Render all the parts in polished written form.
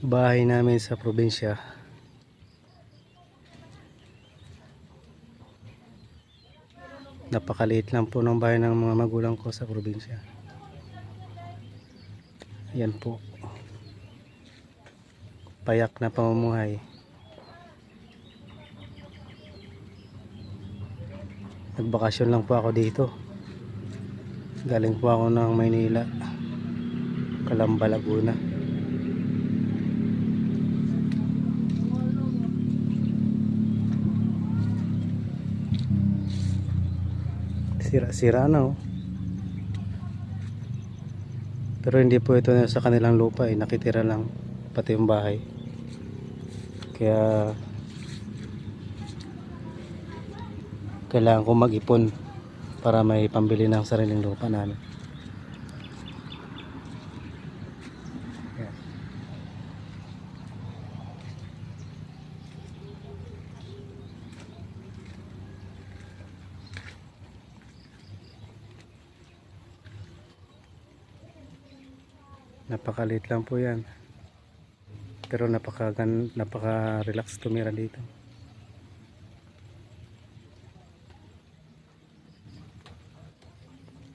Bahay namin sa probinsya. Napakaliit lang po ng bahay ng mga magulang ko sa probinsya. Yan po. Payak na pamumuhay. Nagbakasyon lang po ako dito. Galing po ako ng Maynila, Calamba, Laguna. Sira-sira na oh. Pero hindi po ito sa kanilang lupa eh. Nakitira lang pati yung bahay. Kaya kailangan ko mag-ipon para may pambili ng sariling lupa namin. Ayan. Napakaliit lang po yan. Pero napaka-relax tumira dito.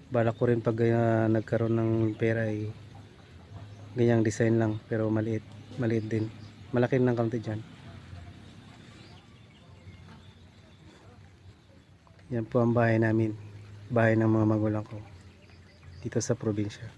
Balak ko rin pag nagkaroon ng pera ay ganyang design lang pero maliit din, malaki ng kaunti dyan. Yan po ang bahay namin, bahay ng mga magulang ko dito sa probinsya.